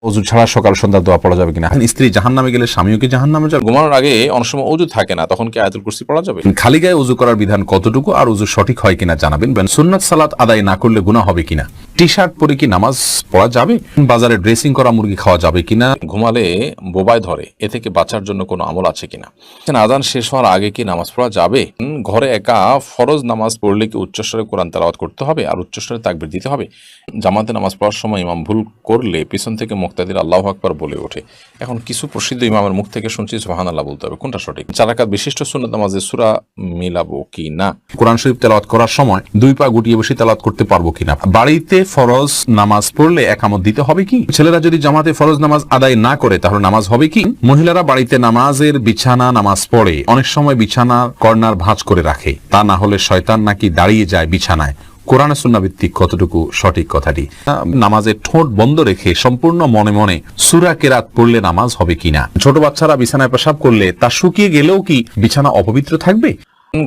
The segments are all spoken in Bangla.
ওযু ছাড়া সকাল সন্ধ্যা দোয়া পড়া যাবে কিনা? স্ত্রী জাহান্নামে গেলে স্বামীও কি জাহান্নামে যাবে? ঘুমানোর আগে অনেক সময় ওযু থাকে না, তখন কি আয়াতুল কুরসি পড়া যাবে? খালি গায়ে ওযু করার বিধান কতটুকু আর ওযু সঠিক হয় কিনা জানাবেন। সুন্নাত সালাত আদায় না করলে গুনাহ হবে কিনা? টি শার্ট পরে কি নামাজ পড়া যাবে? বাজারে ড্রেসিং করা মুরগি খাওয়া যাবে কিনা? ঘুমালে বোবায় ধরে, এ থেকে বাঁচার জন্য কোনো আমল আছে কিনা? আযান শেষ হওয়ার আগে কি নামাজ পড়া যাবে? ঘরে একা ফরজ নামাজ পড়লে কি উচ্চস্বরে কোরআন তেলাওয়াত করতে হবে আর উচ্চস্বরে তাকবীর দিতে হবে? জামাতে নামাজ পড়ার সময় ইমাম ভুল করলে পিছন থেকে মুক্তাদির আল্লাহু আকবার বলে ওঠে। এখন কিছু প্রসিদ্ধ ইমামের মুখ থেকে শুনছি সুবহানাল্লাহ বলতে হবে, কোনটা সঠিক? 4 রাকাত বিশিষ্ট সুন্নাত নামাজে সূরা মিলাবো কি না? কোরআন শরীফ তেলাওয়াত করার সময় 2 পা গুটিয়ে বসে তেলাওয়াত করতে পারবো কিনা? বাড়িতে ফরজ নামাজ পড়লে একামত দিতে হবে কি? ছেলেরা যদি জামাতে ফরজ নামাজ আদায় না করে তাহলে নামাজ হবে কি? মহিলারা বাড়িতে নামাজের বিছানা নামাজ পড়ে অনেক সময় বিছানা কর্নার ভাঁজ করে রাখে, তা না হলে শয়তান নাকি দাঁড়িয়ে যায় বিছানায়। কোরআন সুন্নাহ ভিত্তিক কতটুকু সঠিক কথাটি? নামাজে ঠোঁট বন্ধ রেখে সম্পূর্ণ মনে মনে সূরা কেরাত পড়লে নামাজ হবে কিনা? ছোট বাচ্চারা বিছানায় পেশাব করলে তা শুকিয়ে গেলেও কি বিছানা অপবিত্র থাকবে?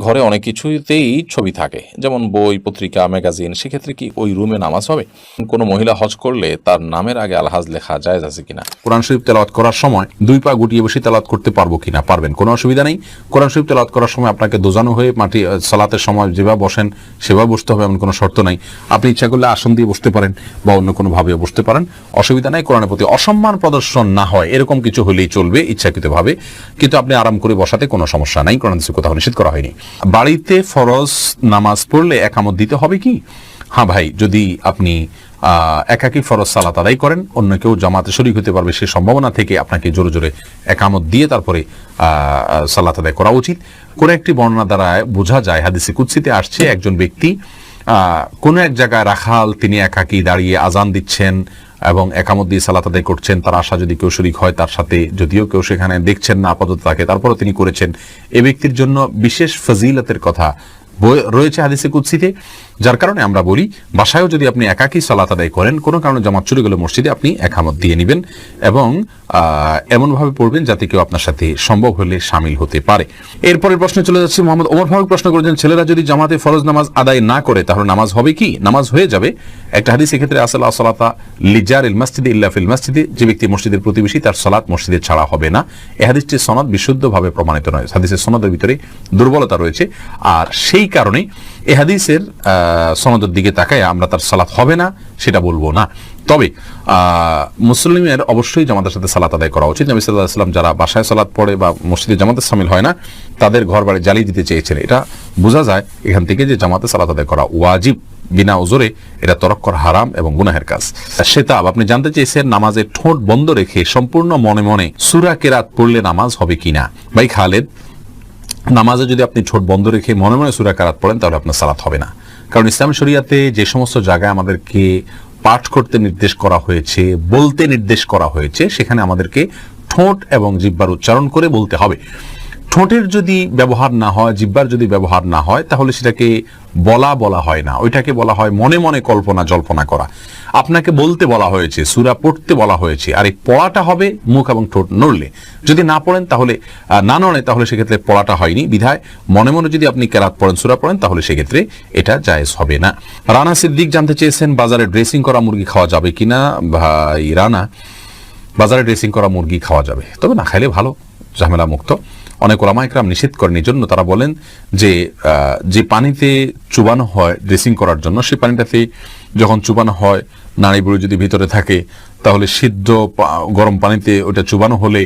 ঘরে অনেক কিছুতেই ছবি থাকে, যেমন বই, পত্রিকা, ম্যাগাজিন, সেক্ষেত্রে কি ওই রুমে নামাজ হবে? কোনো মহিলা হজ করলে তার নামের আগে আলহাজ লেখা জায়েজ আছে কিনা? কোরআন শরীফ তেলাওয়াত করার সময় 2 পা গুটিয়ে বসে তেলাওয়াত করতে পারবো কিনা? পারবেন, কোনো অসুবিধা নেই। কোরআন শরীফ তেলাওয়াত করার সময় আপনাকে দোজানো হয়ে মাটি সালাতের সময় যেভাবে বসেন সেভাবে বসতে হবে এমন কোনো শর্ত নাই। আপনি ইচ্ছা করলে আসন দিয়ে বসতে পারেন বা অন্য কোনো ভাবে বসতে পারেন, অসুবিধা নাই। কোরআনের প্রতি অসম্মান প্রদর্শন না হয় এরকম কিছু হলেই চলবে ইচ্ছাকৃতভাবে, কিন্তু আপনি আরাম করে বসাতে কোনো সমস্যা নাই, কোরআন থেকে কোথাও নিষেধ করা হয়নি। বাড়িতে ফরজ নামাজ পড়লে একামত দিতে হবে কি? হ্যাঁ ভাই, যদি আপনি একাকী ফরজ সালাত আদায় করেন, অন্য কেউ জামাতে শরীক হতে পারবে সে সম্ভাবনা থেকে আপনাকে জোরে জোরে একামত দিয়ে তারপরে সালাত আদায় করা উচিত। কোন একটি বর্ণনা দ্বারা বোঝা যায়, হাদিসে কুদসিতে আসছে, একজন ব্যক্তি কোন এক জায়গায় রাখাল, তিনি একাকী দাঁড়িয়ে আজান দিচ্ছেন এবং একামত দিয়ে সালাত আদায় করছেন। তার আশা যদি কেউ শরীক হয় তার সাথে, যদিও কেউ সেখানে দেখছেন না আপাতত তাকে, তারপরও তিনি করেছেন, এ ব্যক্তির জন্য বিশেষ ফজিলতের কথা রয়েছে হাদিসে কুদসিতে। যার কারণে আমরা বলি, বাসায়ও যদি আপনি একাকী সালাত আদায় করেন, কোনো কারণে জামাত চলে গেলে মসজিদে আপনি একামত দিয়ে নেবেন এবং এমনভাবে পড়বেন যাতে কেউ আপনার সাথে সম্ভব হলে শামিল হতে পারে। এরপরের প্রশ্নে চলে যাচ্ছে। মোহাম্মদ ওমর ফারুক প্রশ্ন করেছেন, ছেলেরা যদি জামাতে ফরজ নামাজ আদায় না করে তাহলে নামাজ হবে কি? নামাজ হয়ে যাবে। একটা হাদিস এক্ষেত্রে আসে, লা সালাতা লিজারিল মসজিদে ইল্লা ফিল মসজিদে, যে ব্যক্তি মসজিদের প্রতিবেশী তার সালাত মসজিদে ছাড়া হবে না। এই হাদিসটির সনদ বিশুদ্ধভাবে প্রমাণিত নয়, হাদিসের সনদের ভিতরে দুর্বলতা রয়েছে, আর সেই কারণে এই হাদিসের সনদের দিকে তাকায় আমরা তার সালাত হবে না সেটা বলবো না। তবে মুসলিমের অবশ্যই জামাতের সাথে সালাত আদায় করা উচিত। নবী সাল্লাল্লাহু আলাইহি ওয়াসাল্লাম যারা বাসায় সালাত পড়ে বা মসজিদে জামাতে শামিল হয় না, তাদের ঘর বাড়ি জ্বালিয়ে দিতে চেয়েছেন। এটা বোঝা যায় এখান থেকে যে জামাতে সালাত আদায় করা ওয়াজিব, বিনা ওজরে এটা তরক করা হারাম এবং গুনাহের কাজ। সেতাব, আপনি জানতে চেয়েছেন নামাজে ঠোঁট বন্ধ রেখে সম্পূর্ণ মনে মনে সূরা কেরাত পড়লে নামাজ হবে কিনা। ভাই খালেদ, নামাজে যদি আপনি ঠোঁট বন্ধ রেখে মনে মনে সূরা কেরাত পড়েন তাহলে আপনার সালাত হবে না। কারণ ইসলাম শরিয়াতে যে সমস্ত জায়গায় আমাদেরকে পাঠ করতে নির্দেশ করা হয়েছে, বলতে নির্দেশ করা হয়েছে, সেখানে আমাদেরকে ঠোঁট এবং জিহ্বার উচ্চারণ করে বলতে হবে। ঠোঁটের যদি ব্যবহার না হয়, জিহ্বার যদি ব্যবহার না হয়, তাহলে সেটাকে বলা হয় না, ওইটাকে বলা হয় মনে মনে কল্পনা জল্পনা করা। আপনাকে বলতে বলা হয়েছে, সূরা পড়তে বলা হয়েছে, আর এই পড়াটা হবে মুখ এবং ঠোঁট নড়লে। যদি না পড়েন তাহলে, না নড়ে তাহলে সেক্ষেত্রে পড়াটা হয়নি। বিধায় মনে মনে যদি আপনি কেরাত পড়েন, সূরা পড়েন, তাহলে সেক্ষেত্রে এটা জায়েজ হবে না। রানা সিদ্দিক জানতে চেয়েছেন, বাজারে ড্রেসিং করা মুরগি খাওয়া যাবে কিনা। ভাই রানা, বাজারে ড্রেসিং করা মুরগি খাওয়া যাবে, তবে না খাইলে ভালো, ঝামেলা মুক্ত। অনেক ওলামা ইকরাম নিষেধ করেন, এই জন্য তারা বলেন যে পানিতে চুবানো হয় ড্রেসিং করার জন্য, সেই পানিটাতে যখন চুবানো হয় নাড়ি বুড়ি যদি ভিতরে থাকে, তাহলে সিদ্ধ গরম পানিতে ওটা চুবানো হলে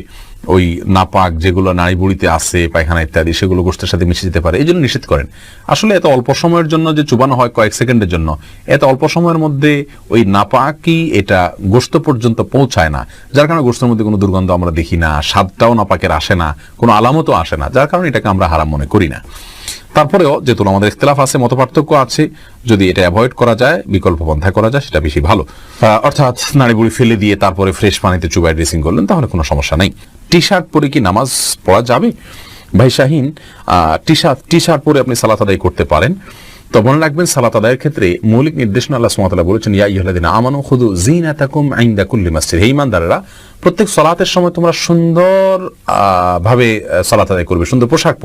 ওই নাপাক যেগুলো নাড়ি বুড়িতে আছে, পায়খানা ইত্যাদি, সেগুলো গোশতের সাথে মিশে যেতে পারে, এই জন্য নিষেধ করেন। আসলে এত অল্প সময়ের জন্য যে চুবানো হয়, কয়েক সেকেন্ডের জন্য, এত অল্প সময়ের মধ্যে ওই নাপাকি এটা গোশত পর্যন্ত পৌঁছায় না, যার কারণে গোশতের মধ্যে কোনো দুর্গন্ধ আমরা দেখি না, স্বাদটাও নাপাকের আসে না, কোনো আলামতও আসে না, যার কারণে এটাকে আমরা হারাম মনে করি না। তারপরেও যেহেতু আমাদের ইখতিলাফ আছে, মতপার্থক্য আছে, যদি এটা অ্যাভয়েড করা যায়, বিকল্প পন্থায় করা যায়, সেটা বেশি ভালো। অর্থাৎ নাড়িবুড়ি ফেলে দিয়ে তারপরে ফ্রেশ পানিতে চুবাই ড্রেসিং করলেন, তাহলে কোনো সমস্যা নেই। টি শার্ট পরে কি নামাজ পড়া যাবে? ভাই শাহিন, টি শার্ট পরে আপনি সালাত আদায় করতে পারেন, তো মনে রাখবেন সালাত আদায়ের ক্ষেত্রে মৌলিক নির্দেশনা আল্লাহ সুবহানাহু ওয়া তাআলা বলেছেন, ইয়া আইয়ুহাল্লাযীনা আমানু খুযু যিনাতাকুম ইনদা কুল্লি মাসজিদ, হে ঈমানদাররা প্রত্যেক সালাতের সময় তোমরা সুন্দর ভাবে সালাত আদায় করবে, সুন্দর পোশাক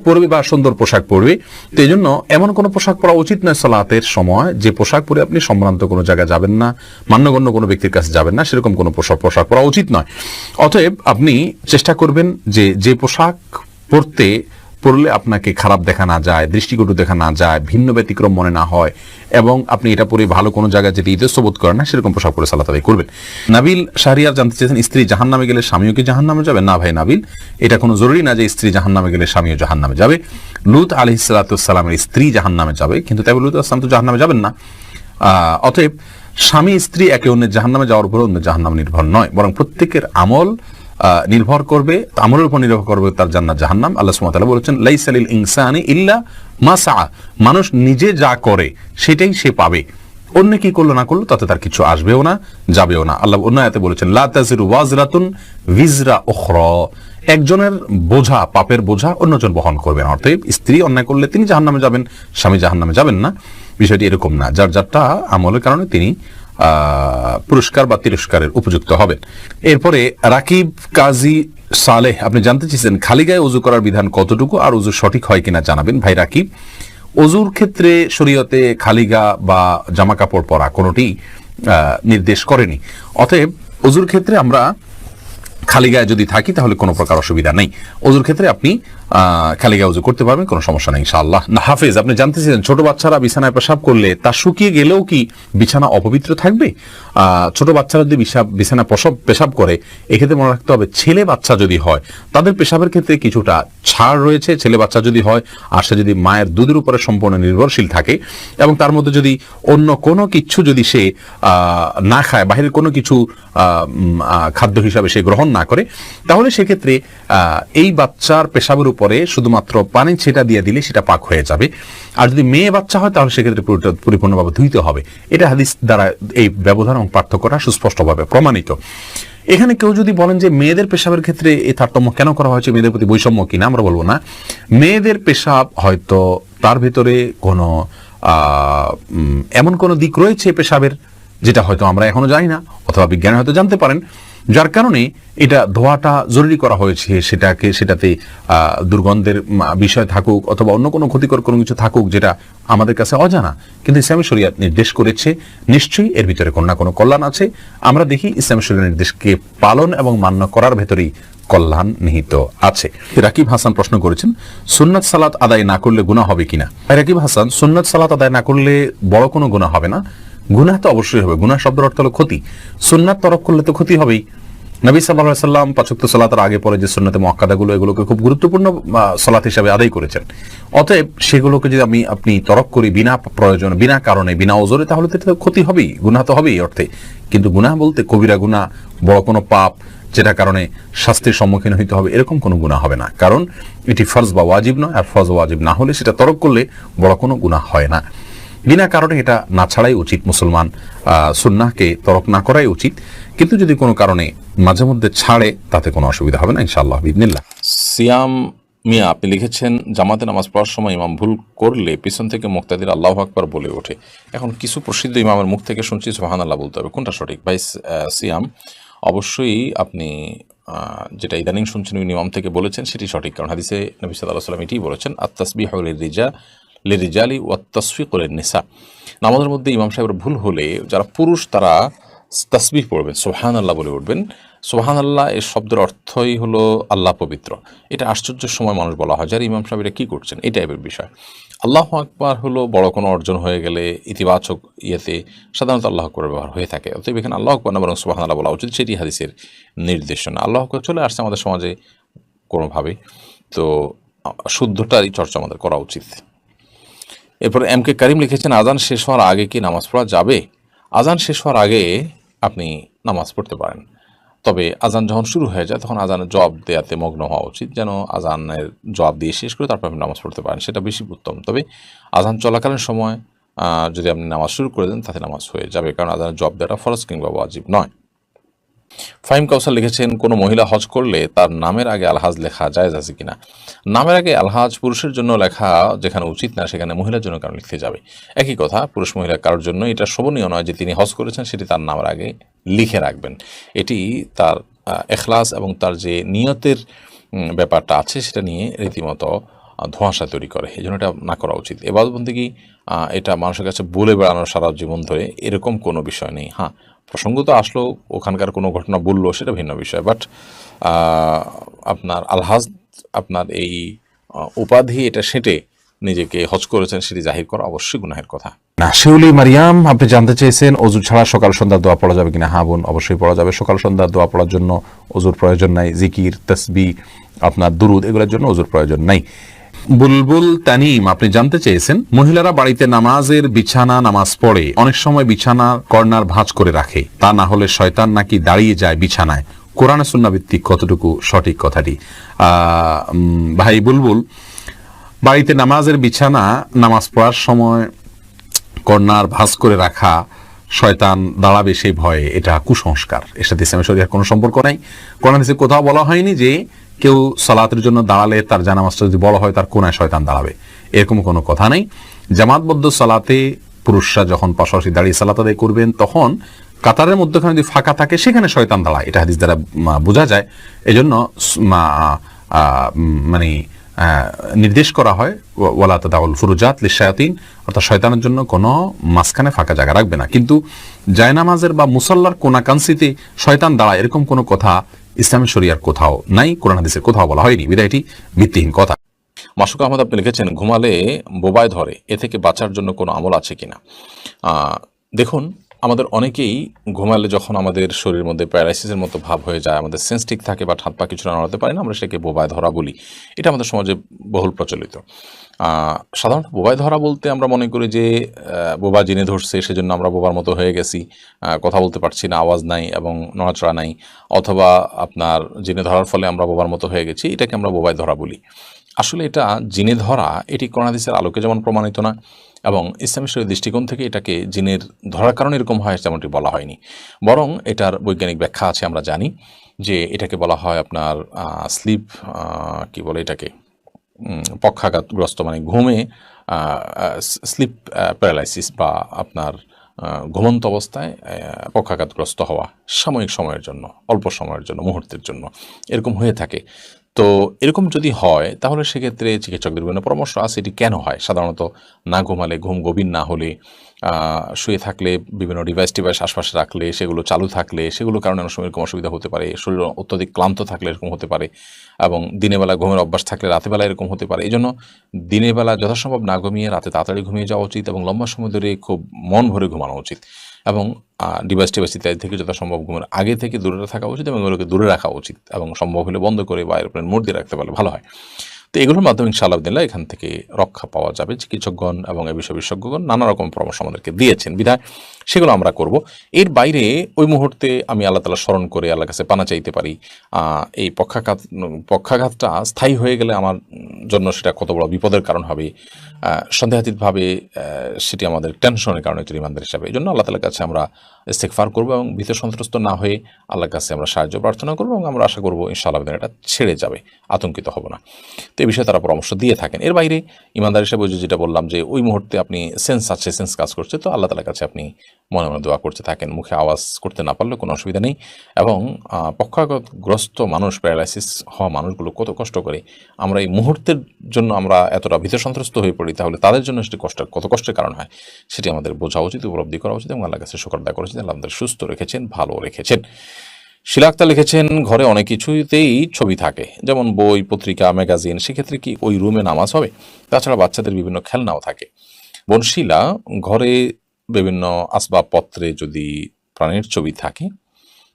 পরবে বা সুন্দর পোশাক পরবে। তো এই জন্য এমন কোনো পোশাক পরা উচিত নয় সালাতের সময় যে পোশাক পরে আপনি সম্ভ্রান্ত কোনো জায়গায় যাবেন না, মান্যগণ্য কোনো ব্যক্তির কাছে যাবেন না, সেরকম কোনো পোশাক পরা উচিত নয়। অতএব আপনি চেষ্টা করবেন যে পোশাক পরলে আপনাকে খারাপ দেখা না যায়, দৃষ্টিকটু দেখা না যায়, ভিন্ন ব্যতিক্রম মনে না হয়, এবং আপনি এটা পরে ভালো কোনো জায়গায় যেতে ইতস্ত বোধ করেন না, সেরকম পোশাক পরে সালাত আদায় করবেন। নাবিল শাহরিয়ার জানতে চেয়েছেন, স্ত্রী জাহান্নামে গেলে স্বামীও কি জাহান্নামে যাবে? না ভাই নাবিল, এটা কোনো জরুরি না যে স্ত্রী জাহান্নামে গেলে স্বামীও জাহান্নামে যাবে। লূত আলাইহিস সালামের স্ত্রী জাহান্নামে যাবে, কিন্তু তাই লূত আসলাম তো জাহান্নামে যাবেন না। অতএব স্বামী স্ত্রী একে অন্যের জাহান্নামে যাওয়ার উপর অন্য জাহান্নাম নির্ভর নয়, বরং প্রত্যেকের আমল নির্ভর করবে, আমলের উপর নির্ভর করবে তার জান্নাত জাহান্নাম। আল্লাহ সুবহানাহু ওয়া তাআলা বলেছেন, লাইসা লিল ইনসানি ইল্লা মা সাআ, মানুষ নিজে যা করে সেটাই সে পাবে, অন্য কি করলো না করলো তাতে তার কিছু আসবেও না, যাবেও না। আল্লাহ অন্য আয়াতে বলেছেন, লা তাজিরু ওয়াজরাতুন ভিজরা উখরা, একজনের বোঝা, পাপের বোঝা অন্যজন বহন করবে না। অর্থাৎ স্ত্রী অন্যায় করলে তিনি জাহান্নামে যাবেন, স্বামী জাহান্নামে যাবেন না। বিষয়টি এরকম না, যার যারটা আমলের কারণে তিনি পুরস্কার বা তিরস্কারের উপযুক্ত হবেন। এরপরে রাকিব কাজী সালেহ আপনি জানতে চেয়েছেন, খালি গায়ে ওযু করার বিধান কতটুকু আর ওযু সঠিক হয় কিনা জানাবেন। ভাই রাকিব, ওযুর ক্ষেত্রে শরীয়তে খালি গা বা জামা কাপড় পরা কোনোটি নির্দেশ করেনি। অতএব ওযুর ক্ষেত্রে আমরা খালি গায়ে যদি থাকি তাহলে কোনো প্রকার অসুবিধা নেই। ওযুর ক্ষেত্রে আপনি খালি গায়ে ওযু করতে পারবেন, কোনো সমস্যা নেই ইনশাআল্লাহ। হাফেজ আপনি জানতে চেয়েছেন, ছোট বাচ্চারা বিছানায় পেশাব করলে তা শুকিয়ে গেলেও কি বিছানা অপবিত্র থাকবে? ছোট বাচ্চারা যদি বিছানা পেশাব করে, এক্ষেত্রে মনে রাখতে হবে ছেলে বাচ্চা যদি হয় তাদের পেশাবের ক্ষেত্রে কিছুটা ছাড় রয়েছে। ছেলে বাচ্চা যদি হয় আর সে যদি মায়ের দুধের উপরে সম্পূর্ণ নির্ভরশীল থাকে এবং তার মধ্যে যদি অন্য কোনো কিছু যদি সে না খায়, বাহিরের কোনো কিছু খাদ্য হিসাবে সে গ্রহণ না করে, তাহলে সেক্ষেত্রে এই বাচ্চার পেশাবের উপরে শুধুমাত্র পানি ছেটা দিয়ে দিলে সেটা পাক হয়ে যাবে। আর যদি মেয়ে বাচ্চা হয় তাহলে সেক্ষেত্রে পরিপূর্ণভাবে ধুইতে হবে। এটা হাদিস দ্বারা এই ব্যবধান এবং পার্থক্যটা সুস্পষ্টভাবে প্রমাণিত। এখানে কেউ যদি বলেন যে মেয়েদের পেশাবের ক্ষেত্রে এই তারতম্য কেন করা হয়েছে, মেয়েদের প্রতি বৈষম্য কিনা, আমরা বলবো না। মেয়েদের পেশাব হয়তো তার ভিতরে কোনো এমন কোনো দিক রয়েছে পেশাবের যেটা হয়তো আমরা এখনো জানি না, অথবা বিজ্ঞানী হয়তো জানতে পারেন, যার কারণে এটা ধোয়াটা জরুরি করা হয়েছে। সেটাতে দুর্গন্ধের বিষয় থাকুক অথবা অন্য কোনো ক্ষতিকর কোনো কিছু থাকুক যেটা আমাদের কাছে অজানা, কিন্তু ইসলামী শরীয়ত নির্দেশ করেছে, নিশ্চয়ই এর ভিতরে কোনো না কোনো কল্যাণ আছে। আমরা দেখি ইসলামী শরীয়তের নির্দেশকে পালন এবং মান্য করার ভেতরেই কল্যাণ নিহিত আছে। রাকিব হাসান প্রশ্ন করেছেন, সুন্নাত সালাত আদায় না করলে গুনাহ হবে কিনা? রাকিব হাসান, সুন্নাত সালাত আদায় না করলে বড় কোনো গুনাহ হবে না। গুনাহ তো অবশ্যই হবে, গুনাহ শব্দের অর্থ হলো ক্ষতি। সুন্নাত তরক করলে তো ক্ষতি হবেই। নবী সাল্লাল্লাহু আলাইহি সাল্লাম ৫ ওয়াক্ত সালাতের আগে পরে যে সুন্নাতে মুআক্কাদাগুলো, এগুলোকে খুব গুরুত্বপূর্ণ সালাত হিসেবে আদায় করেছেন। অতএব সেগুলোকে যদি আপনি তরক করি বিনা প্রয়োজন, বিনা কারণে, বিনা ওজরে, তাহলে তো এটা ক্ষতি হবেই, গুনাহ তো হবেই অর্থে। কিন্তু গুনাহ বলতে কবিরা গুনাহ, বড় কোনো পাপ যেটা কারণে শাস্তির সম্মুখীন হইতে হবে, এরকম কোনো গুনাহ হবে না। কারণ এটি ফরজ বা ওয়াজিব নয়, আর ফরজ ওয়াজিব না হলে সেটা তরক করলে বড় কোনো গুনাহ হয় না। বিনা কারণে এটা না ছাড়াই উচিত, মুসলমান সুন্নাহকে তরক না করাই উচিত। কিন্তু যদি কোনো কারণে মাঝে মধ্যে ছাড়ে তাতে কোনো অসুবিধা হবে না ইনশাআল্লাহ বিইذনিল্লাহ। সিয়াম মিয়া আপনি লিখেছেন, জামাতে নামাজ পড়ার সময় ইমাম ভুল করলে পিছন থেকে মুক্তাদির আল্লাহু আকবার বলে ওঠে। এখন কিছু প্রসিদ্ধ ইমামের মুখ থেকে শুনছি সুবহানাল্লাহ বলতে হবে, কোনটা সঠিক? ভাই সিয়াম, অবশ্যই আপনি যেটা ইদানিং শুনছেন ইমাম থেকে বলেছেন সেটি সঠিক, কারণ হাদিসে নবী সাল্লাল্লাহু আলাইহি ওয়াসাল্লাম এটাই বলেছেন, আত-তাসবিহু লিরিজালি ওয়াত তাসফিকু লিন-নিসা। নামাজের মধ্যে ইমাম সাহেবের ভুল হলে যারা পুরুষ তারা তাসবিহ পড়বেন, সুবহানাল্লাহ বলে উঠবেন। সুবহানাল্লাহ এর শব্দের অর্থই হলো আল্লাহ পবিত্র। এটা আশ্চর্যের সময় মানুষ বলা হয়, যারা ইমাম সাহেব এটা কী করছেন, এই টাইপের বিষয়। আল্লাহু আকবার হলো বড় কোনো অর্জন হয়ে গেলে ইতিবাচক ইয়েতে সাধারণত আল্লাহু আকবার ব্যবহার হয়ে থাকে। অতএব এখানে আল্লাহু আকবার না বরং সুবহানাল্লাহ বলা উচিত, সেটি হাদিসের নির্দেশনা। আল্লাহু আকবার চলে আসছে আমাদের সমাজে কোনোভাবে, তো শুদ্ধটারই চর্চা আমাদের করা উচিত। এরপর এম কে করিম লিখেছেন, আজান শেষ হওয়ার আগে কি নামাজ পড়া যাবে? আজান শেষ হওয়ার আগে আপনি নামাজ পড়তে পারেন, তবে আজান যখন শুরু হয়ে যায় তখন আজানের জবাব দেওয়াতে মগ্ন হওয়া উচিত, যেন আজানের জবাব দিয়ে শেষ করে তারপর আপনি নামাজ পড়তে পারেন, সেটা বেশি উত্তম। তবে আজান চলাকালীন সময় যদি আপনি নামাজ শুরু করে দেন তাতে নামাজ হয়ে যাবে, কারণ আজানের জবাব দেওয়াটা ফরজ কিংবা ওয়াজিব নয়। ফাহিম কাউসার লিখেছেন, কোনো মহিলা হজ করলে তার নামের আগে আলহাজ লেখা জায়েজ আছে কিনা? নামের আগে আলহাজ পুরুষের জন্য লেখা যেখানে উচিত না, সেখানে মহিলার জন্য কারণ লিখতে যাবে? একই কথা, পুরুষ মহিলা কারোর জন্য এটা শোভনীয় নয় যে তিনি হজ করেছেন সেটি তার নামের আগে লিখে রাখবেন। এটি তার এখলাস এবং তার যে নিয়তের ব্যাপারটা আছে সেটা নিয়ে রীতিমতো ধোঁয়াশা তৈরি করে। এই জন্য এটা না করা উচিত। এবার বলতে কি এটা মানুষের কাছে বলে বেড়ানো সারা জীবন ধরে এরকম কোনো বিষয় নেই। হ্যাঁ, প্রসঙ্গ তো আসলো, ওখানকার কোনো ঘটনা বললো, সেটা ভিন্ন বিষয়। বাট আপনার আলহাজ, আপনার এই উপাধি এটা সেটে নিজেকে হজ করেছেন সেটি জাহির করা অবশ্যই গুনাহের কথা। না, শিউলি মারিয়াম আপনি জানতে চেয়েছেন অজু ছাড়া সকাল সন্ধ্যা দোয়া পড়া যাবে কিনা? হ্যাঁ বোন, অবশ্যই পড়া যাবে। সকাল সন্ধ্যা দোয়া পড়ার জন্য অজুর প্রয়োজন নাই। জিকির, তসবিহ, আপনার দুরুদ, এগুলোর জন্য অজুর প্রয়োজন নাই। বুলবুল তানিম আপনি জানতে চেয়েছেন, মহিলারা বাড়িতে নামাজের বিছানা নামাজ পড়ে অনেক সময় বিছানা কর্নার ভাঁজ করে রাখে, তা না হলে শয়তান নাকি দাঁড়িয়ে যায় বিছানায়, কোরআনে সুন্নাহ ভিত্তিক কতটুকু সঠিক কথাটি? ভাই বুলবুল, বাড়িতে নামাজের বিছানা নামাজ পড়ার সময় কর্নার ভাঁজ করে রাখা, শয়তান দাঁড়াবে সেই ভয়ে, এটা কুসংস্কার। এর সাথে ইসলামের শরীয়তের কোনো সম্পর্ক নাই। কোরআন হাদিসে কোথাও বলা হয়নি যে কেউ সালাতের জন্য দাঁড়ালে তার জানামাজটা যদি বড় হয় তার কোনায় শয়তান দাঁড়াবে, এরকম কোনো কথা নেই। জামাতবদ্ধ সালাতে পুরুষরা যখন পাশাপাশি দাঁড়িয়ে সালাত আদায় করবেন তখন কাতারের মধ্যখানে যদি ফাঁকা থাকে সেখানে শয়তান দাঁড়ায়, এটা হাদিস দ্বারা বোঝা যায়। এজন্য মানে নির্দেশ করা হয় ওয়ালা তাদাউল ফুরুজাত লিশায়াতিন, অর্থাৎ শয়তানের জন্য কোনো মাঝখানে ফাঁকা জায়গা রাখবে না। কিন্তু জায়নামাজের বা মুসাল্লার কোনাকাংশিতে শয়তান দাঁড়ায় এরকম কোনো কথা ইসলামী শরিয়ার কোথাও নাই, কোরআন হাদিসের কোথাও বলা হয়নি, বিধায় এটি ভিত্তিহীন কথা। মাসুক আহমদ আপনি লিখেছেন, ঘুমালে বোবায় ধরে, এ থেকে বাঁচার জন্য কোনো আমল আছে কিনা? দেখুন, আমাদের অনেকেই ঘুমালে যখন আমাদের শরীরের মধ্যে প্যারালাইসিসের মতো ভাব হয়ে যায়, আমাদের সেন্স ঠিক থাকে বা হাত পা কিছু নাড়াতে পারি না, আমরা সেটাকে বোবায় ধরা বলি। এটা আমাদের সমাজে বহুল প্রচলিত। সাধারণত বোবায় ধরা বলতে আমরা মনে করি যে বোবা জিনে ধরছে, সেজন্য আমরা বোবার মতো হয়ে গেছি, কথা বলতে পারছি না, আওয়াজ নাই এবং নড়াচড়া নাই, অথবা আপনার জিনে ধরার ফলে আমরা বোবার মতো হয়ে গেছি, এটাকে আমরা বোবায় ধরা বলি। আসলে এটা জিনে ধরা, এটি কোরআন হাদিসের আলোকে যেমন প্রমাণিত না, এবং ইসলামী শরীয়তের দৃষ্টিকোণ থেকে এটাকে জিনের ধরার কারণে এরকম হয় তেমনটি বলা হয়নি। বরং এটার বৈজ্ঞানিক ব্যাখ্যা আছে। আমরা জানি যে এটাকে বলা হয় আপনার স্লিপ, কি বলে এটাকে, পক্ষাঘাতগ্রস্ত, মানে ঘুমে স্লিপ প্যারালাইসিস, বা আপনার ঘুমন্ত অবস্থায় পক্ষাঘাতগ্রস্ত হওয়া সাময়িক সময়ের জন্য, অল্প সময়ের জন্য, মুহূর্তের জন্য এরকম হয়ে থাকে। তো এরকম যদি হয় তাহলে সেক্ষেত্রে চিকিৎসকদের বিভিন্ন পরামর্শ আছে এটি কেন হয়। সাধারণত না ঘুমালে, ঘুম গভীর না হলে, শুয়ে থাকলে, বিভিন্ন ডিভাইস আশপাশে রাখলে, সেগুলো চালু থাকলে, সেগুলোর কারণে অনেক সময় এরকম অসুবিধা হতে পারে। শরীর অত্যধিক ক্লান্ত থাকলে এরকম হতে পারে, এবং দিনের বেলা ঘুমের অভ্যাস থাকলে রাতের বেলা এরকম হতে পারে। এই জন্য দিনের বেলা যথাসম্ভব না ঘুমিয়ে রাতে তাড়াতাড়ি ঘুমিয়ে যাওয়া উচিত, এবং লম্বা সময় ধরে খুব মন ভরে ঘুমানো উচিত, এবং ডিভাইস ইত্যাদি থেকে যথাসম্ভব ঘুমের আগে থেকে দূরে থাকা উচিত, এবং এগুলোকে দূরে রাখা উচিত, এবং সম্ভব হলে বন্ধ করে বা এরোপ্লেন মোড দিয়ে রাখতে পারলে ভালো হয়। তো এগুলোর মাধ্যমে ইনশাআল্লাহ এখান থেকে রক্ষা পাওয়া যাবে। চিকিৎসকগণ এবং এ বিষয়ে বিশেষজ্ঞগণ নানা রকম পরামর্শ আমাদেরকে দিয়েছেন, বিধায় সেগুলো আমরা করব। এর বাইরে ওই মুহূর্তে আমি আল্লাহ তাআলা স্মরণ করে আল্লাহর কাছে পানা চাইতে পারি। এই পক্ষাঘাতটা স্থায়ী হয়ে গেলে আমার জন্য সেটা কত বড় বিপদের কারণ হবে, সন্দেহাতীতভাবে সেটি আমাদের টেনশনের কারণে একটি রিমান্ডার হিসাবে। এই জন্য আল্লাহ তাআলার কাছে আমরা ইস্তেগফার করবো, এবং ভীত সন্ত্রস্ত না হয়ে আল্লাহর কাছে আমরা সাহায্য প্রার্থনা করবো, এবং আমরা আশা করবো ইনশাআল্লাহ এটা ছেড়ে যাবে, আতঙ্কিত হব না। তো এই বিষয়ে তারা পরামর্শ দিয়ে থাকেন। এর বাইরে ইমানদার হিসেবে যেটা বললাম যে ওই মুহূর্তে আপনি সেন্স আছে, সেন্স কাজ করছে, তো আল্লাহ তাআলার কাছে আপনি মনে মনে দোয়া করতে থাকেন, মুখে আওয়াজ করতে না পারলে কোনো অসুবিধা নেই। এবং পক্ষাঘাতগ্রস্ত মানুষ, প্যারালাইসিস হওয়া মানুষগুলো কত কষ্ট করে, আমরা এই মুহূর্তের জন্য আমরা এতটা ভীত সন্ত্রস্ত হয়ে পড়ি, তাহলে তাদের জন্য সেটি কত কষ্টের কারণ হয় সেটি আমাদের বোঝা উচিত, উপলব্ধি করা উচিত, এবং আল্লাহর কাছে শুকর আদায় করা উচিত। আল্লাহ আমাদের সুস্থ রেখেছেন, ভালো রেখেছেন। শিলা আক্তার লিখেছেন, ঘরে অনেক কিছুতেই ছবি থাকে, যেমন বই, পত্রিকা, ম্যাগাজিন, সেক্ষেত্রে কি ওই রুমে নামাজ হবে? তাছাড়া বাচ্চাদের বিভিন্ন খেলনাও থাকে। বনশীলা, ঘরে বিভিন্ন আসবাবপত্রে যদি প্রাণীর ছবি থাকে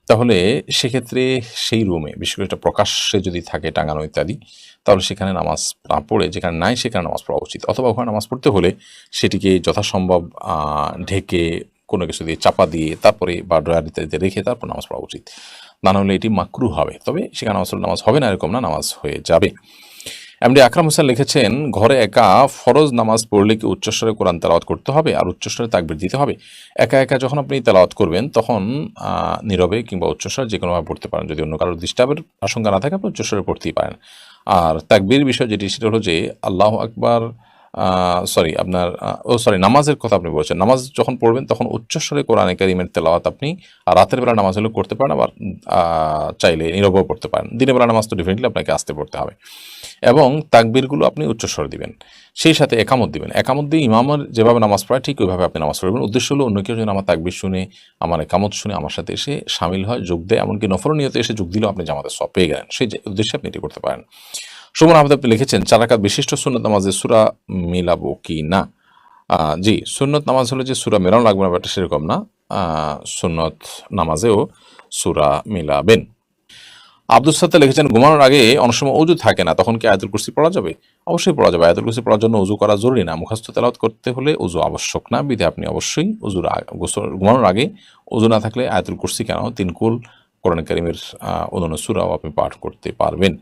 তাহলে সেক্ষেত্রে সেই রুমে, বিশেষ করে এটা প্রকাশ্যে যদি থাকে টাঙানো ইত্যাদি, তাহলে সেখানে নামাজ না পড়ে, যেখানে নাই সেখানে নামাজ পড়া উচিত। অথবা ওখানে নামাজ পড়তে হলে সেটিকে যথাসম্ভব ঢেকে কোনো কিছু দিয়ে চাপা দিয়ে তারপরে, বা ড্রয়ার ইত্যাদিতে রেখে তারপর নামাজ পড়া উচিত। না হলে এটি মাকরুহ হবে। তবে সেখানে নামাজ হবে না এরকম না, নামাজ হয়ে যাবে। এমডি আকরাম হোসেন লিখেছেন, ঘরে একা ফরজ নামাজ পড়লে কি উচ্চস্বরে কোরআন তেলাওয়াত করতে হবে আর উচ্চস্বরে তাকবীর দিতে হবে? একা একা যখন আপনি তেলাওয়াত করবেন তখন নীরবে কিংবা উচ্চস্বরে যে কোনোভাবে পড়তে পারেন, যদি অন্য কারোর ডিস্টার্বের আশঙ্কা না থাকে আপনি উচ্চস্বরে পড়তেই পারেন। আর তাকবীর বিষয় যেটি সেটা হলো যে আল্লাহু আকবার, নামাজের কথা আপনি বলছেন, নামাজ যখন পড়বেন তখন উচ্চস্বরে কোরআনে কারীমের তেলাওয়াত আপনি রাতের বেলা নামাজ হলে করতে পারেন, আবার চাইলে নীরবেও পড়তে পারেন। দিনের বেলা নামাজ তো ডেফিনেটলি আপনাকে আস্তে পড়তে হবে এবং তাকবীরগুলো আপনি উচ্চস্বরে দিবেন, সেই সাথে একামত দিবেন। একামত দিয়ে ইমামের যেভাবে নামাজ পড়ায় ঠিক ওইভাবে আপনি নামাজ পড়বেন। উদ্দেশ্য হলো অন্য কেউ যেন আমার তাকবীর শুনে, আমার একামত শুনে আমার সাথে এসে শামিল হয়, যোগ দেয়, এমনকি নফল নিয়তে এসে যোগ দিলেও আপনি জামাতের সওয়াব পেয়ে গেলেন। সেই উদ্দেশ্যে আপনি এটি করতে পারেন। সুমন আহমেদ আপনি লিখেছেন, 4 রাকাত বিশিষ্ট সুন্নত নামাজে সূরা মিলাবো কি না? জি, সুন্নত নামাজ হলে যে সূরা মেলানো লাগবে না ব্যাপারটা সেরকম না। সুন্নত নামাজেও সূরা মিলাবেন। আব্দুল সাত্তার লিখেছেন, ঘুমানোর আগে অনেক সময় অজু থাকে না, তখন কি আয়াতুল কুরসি পড়া যাবে? অবশ্যই পড়া যাবে। আয়াতুল কুরসি পড়ার জন্য অজু করা জরুরি না, মুখস্থ তেলাওয়াত করতে হলে অজু আবশ্যক না, বিধায় আপনি অবশ্যই ঘুমানোর আগে অজু না থাকলে আয়াতুল কুরসি কেন 3 কুল কোরআন কারীমের অন্যান্য সূরাও আপনি পাঠ করতে পারবেন।